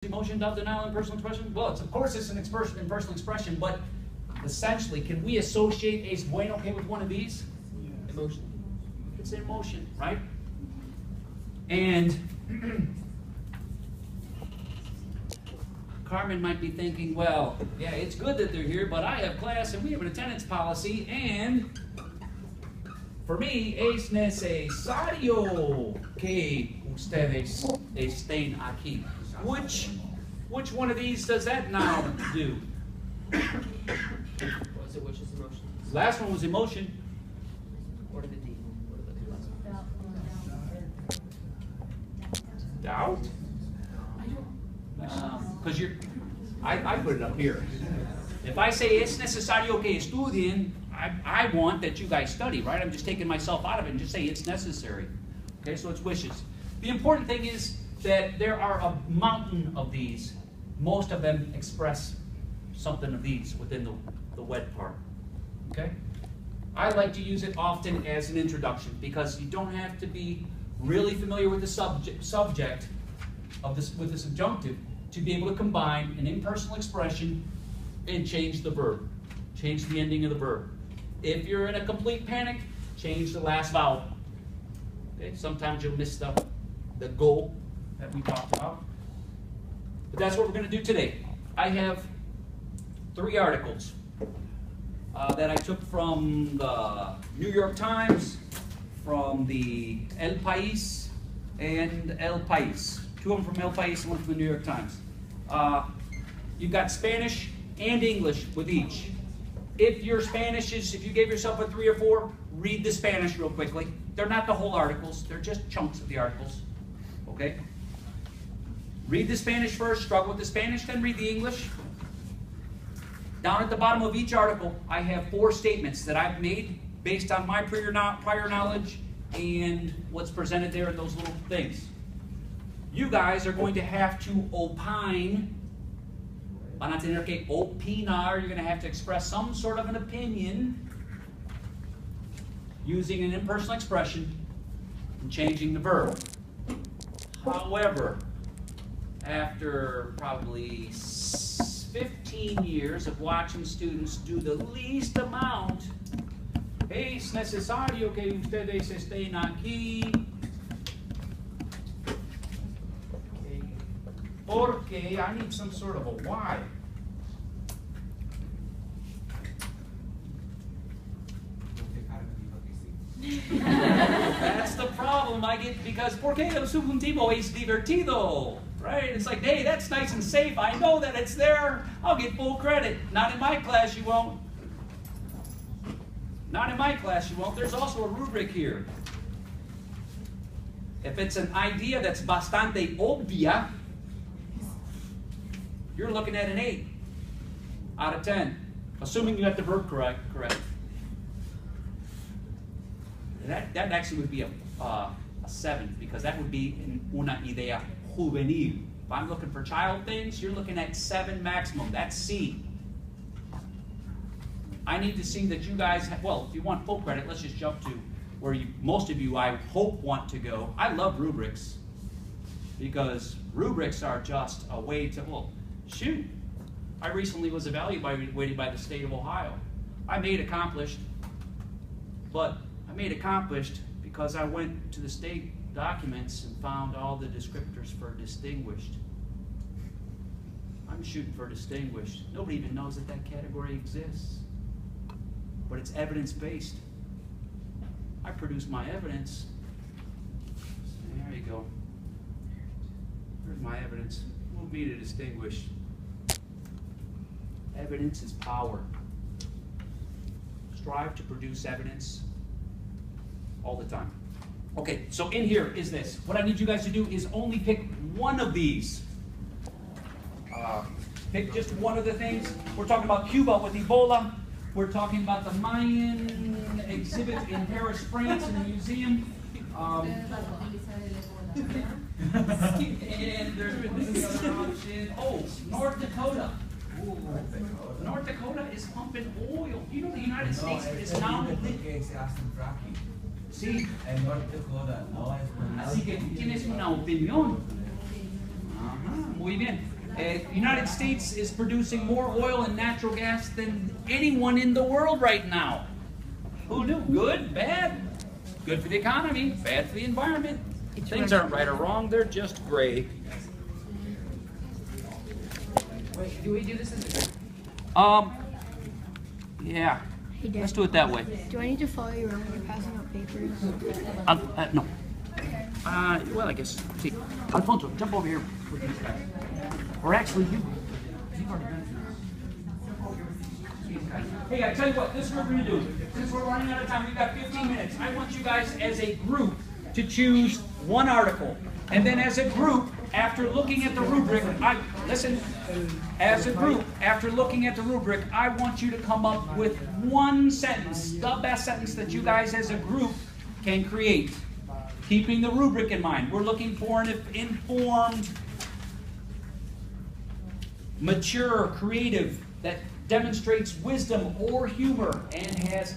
Emotion, doubt, denial, and personal expression? Well, of course it's an impersonal expression, but essentially, can we associate es bueno que with one of these? Yes. Emotion. It's an emotion, right? And Carmen might be thinking, well, yeah, it's good that they're here, but I have class and we have an attendance policy, and for me, es necesario que ustedes estén aquí. Which one of these does that now do? What was it? Which is emotion? Last one was emotion. What are the D? What are the Doubt? Because I put it up here. If I say es necesario que estudien, I want that you guys study, right? I'm just taking myself out of it and just say it's necessary. Okay, so it's wishes. The important thing is that there are a mountain of these. Most of them express something of these within the wed part. Okay? I like to use it often as an introduction because you don't have to be really familiar with the subject of this with the subjunctive to be able to combine an impersonal expression and change the verb. Change the ending of the verb. If you're in a complete panic, change the last vowel. Okay? Sometimes you'll miss the goal that we talked about. But that's what we're going to do today. I have 3 articles that I took from the New York Times, from the El País, and El País. 2 of them from El País and 1 from the New York Times. You've got Spanish and English with each. If your Spanish is, if you gave yourself a 3 or 4, read the Spanish real quickly. They're not the whole articles. They're just chunks of the articles. Okay? Read the Spanish first, struggle with the Spanish, then read the English. Down at the bottom of each article, I have 4 statements that I've made based on my prior knowledge and what's presented there in those little things. You guys are going to have to opine. Van a tener que opinar. You're going to have to express some sort of an opinion using an impersonal expression and changing the verb. However, after probably 15 years of watching students do the least amount, es necesario que ustedes estén aquí porque I need some sort of a why. That's the problem I get because porque el subjuntivo es divertido, right? It's like, hey, that's nice and safe. I know that it's there. I'll get full credit. Not in my class, you won't. Not in my class, you won't. There's also a rubric here. If it's an idea that's bastante obvia, you're looking at an 8 out of 10, assuming you have the verb correct. That actually would be a 7 because that would be una idea juvenil. If I'm looking for child things, you're looking at 7 maximum. That's C. I need to see that you guys have, well, if you want full credit, let's just jump to where most of you, I hope, want to go. I love rubrics because rubrics are just a way to, well, shoot. I recently was evaluated by the state of Ohio. I made accomplished, but I made accomplished because I went to the state documents and found all the descriptors for distinguished. I'm shooting for distinguished. Nobody even knows that that category exists. But it's evidence-based. I produce my evidence. There you go. There's my evidence. Move me to distinguished. Evidence is power. Strive to produce evidence all the time. Okay, so in here is this. What I need you guys to do is only pick one of these. Pick just one of the things. We're talking about Cuba with Ebola. We're talking about the Mayan exhibit in Paris, France, in the museum. And there's the other option. Oh, North Dakota. Ooh. North Dakota is pumping oil. You know the United States is now. Sí. En North Dakota no es. Así que tú tienes una opinión. Ajá, muy bien. United States is producing more oil and natural gas than anyone in the world right now. Who knew? Good? Bad? Good for the economy, bad for the environment. Things aren't right or wrong, they're just gray. Wait, do we do this in the group? Yeah. Hey, Dad. Let's do it that way. Do I need to follow you around when you're passing out papers? No. Well, I guess. See, Alfonso, jump over here with these guys. Or actually, you've already done it. Hey, I tell you what, this is what we're going to do. Since we're running out of time, we've got 15 minutes. I want you guys as a group to choose one article. And then as a group, after looking at the rubric, as a group, after looking at the rubric, I want you to come up with one sentence, the best sentence that you guys as a group can create. Keeping the rubric in mind. We're looking for an informed, mature, creative, that demonstrates wisdom or humor and has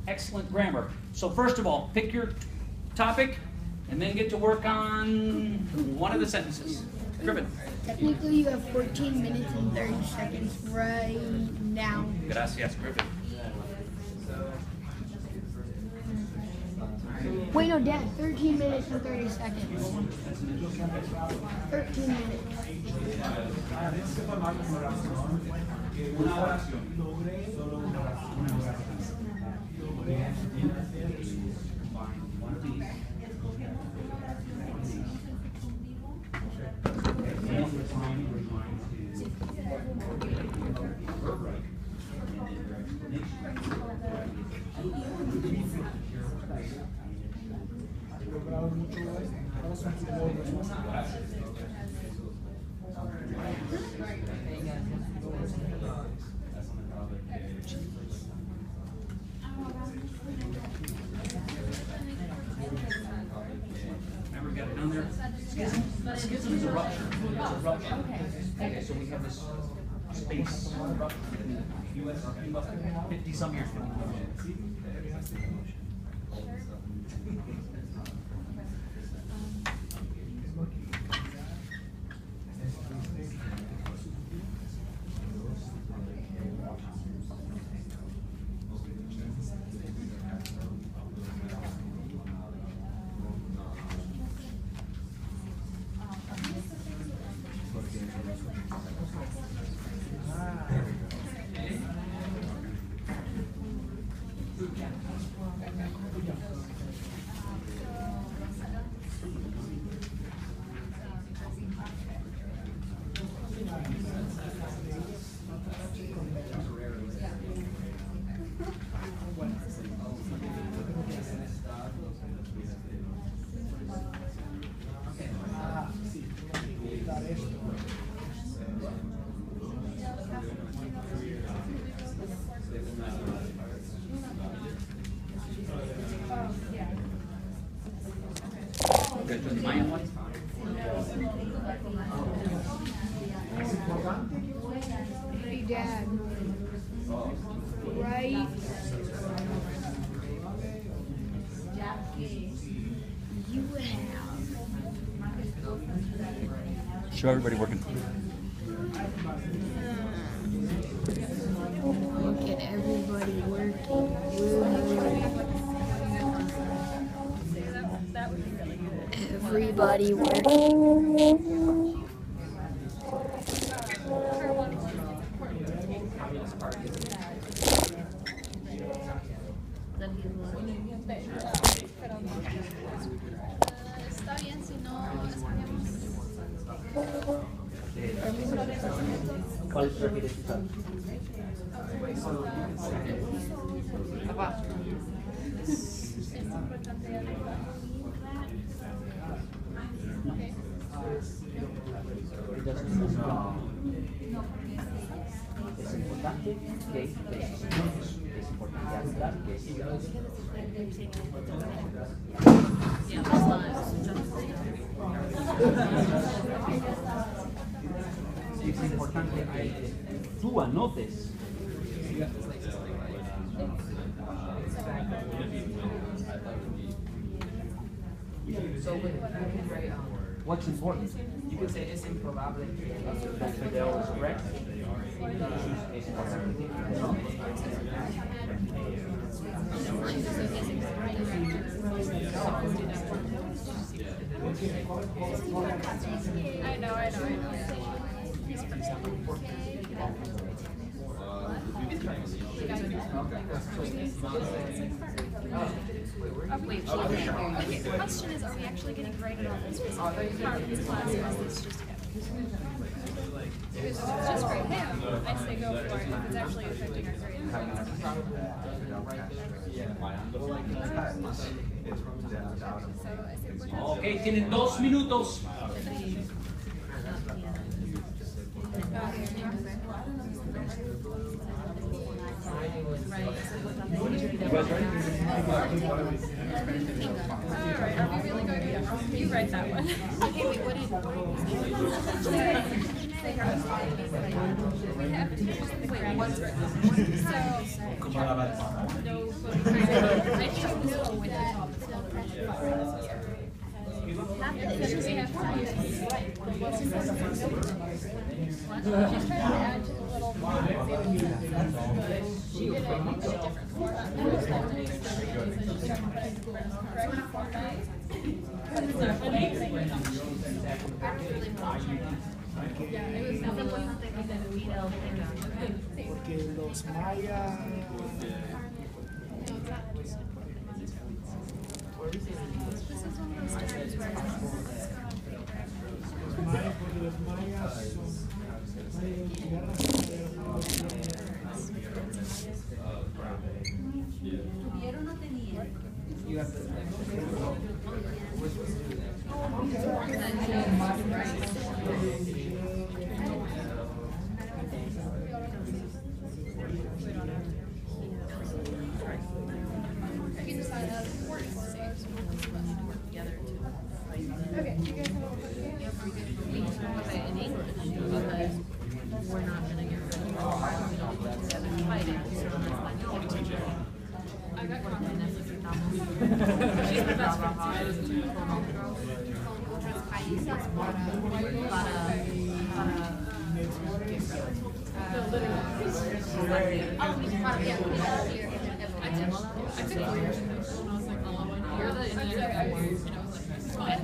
excellent grammar. So first of all, pick your topic and then get to work on one of the sentences. Griffin. Technically, you have 14 minutes and 30 seconds right now. Gracias, Griffin. Wait, no, Dad. 13 minutes and 30 seconds. 13 minutes. Remember, we got it down there? Schism is a rupture. It's a rupture. Okay, so we have this space. 50 some years. Hey, Dad. Right. You have. Show everybody working. Look at everybody working. Everybody working. Está bien si no escogemos. ¿Cuál prefieres usar? Abajo. Es importante arriba. Es importante que es importante hablar que es importante que tú anotes. So we can write What's important? You could say es improbable. Fidel is correct. I know. Wait, okay, the question is, are we actually getting graded on this specific part of this class, or is this just him? If it's just for him, I say go for it. If it's actually affecting our grade. So I say we're Okay, tienen 2 minutos. Alright, are we really going to? You write that one. Okay, wait, what did We have to. Wait, one's written. So, no, but I don't know when the top is not because we have to use she's trying to add to the little she did a different format. Correct format. But it's not really yeah, it was simple. Porque los mayas, This is one of those times where porque los mayas son we decided as important things. Okay, you guys have a look. we can go with it in English, because we're not gonna get rid of it. We don't put together and fight it, so that's why we have to do it. I got And confidence. necesitamos. She's my best friend. I took 4 years in high school and I was like, oh, you're the engineer guy. And I was like, what?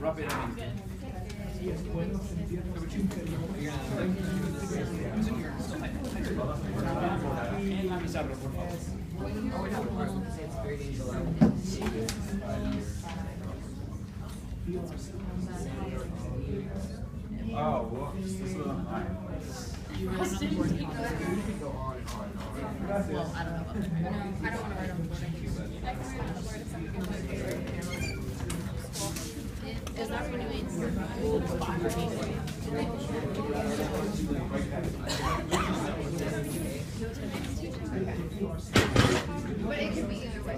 Rápidamente. En la pizarra, por favor. Oh, well, this is what I'm Well, I don't know about that. I don't want to write on the board. I can write on the board if something Is that what it means? But it could be either way,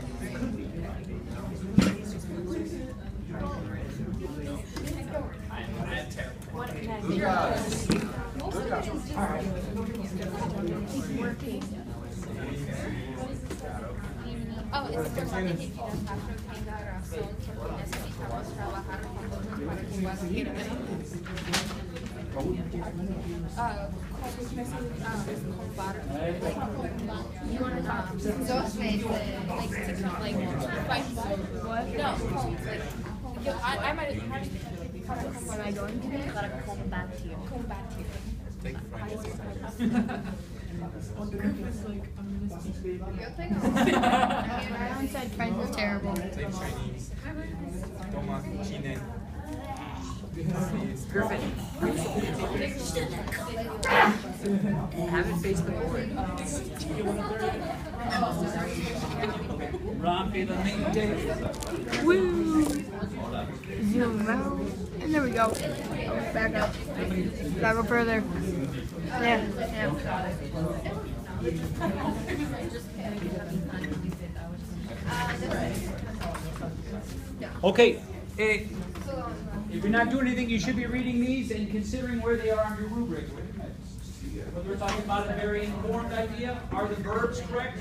Oh, es importante que quieras Castro tenga razón porque necesitamos trabajar juntos para que puedas ir. You want to talk dos veces, like 5 what? No, I might have when I go into it. Gotta come back to you. Come back to you. Yo tengo. Everyone said French was terrible. Toma, chine. Have it face the board. Rápidamente. Woo! Zoom out. And there we go. Back up. Gotta go further. Yeah. Okay. If you're not doing anything, you should be reading these and considering where they are on your rubric. Wait a minute. we're talking about a very informed idea. Are the verbs correct?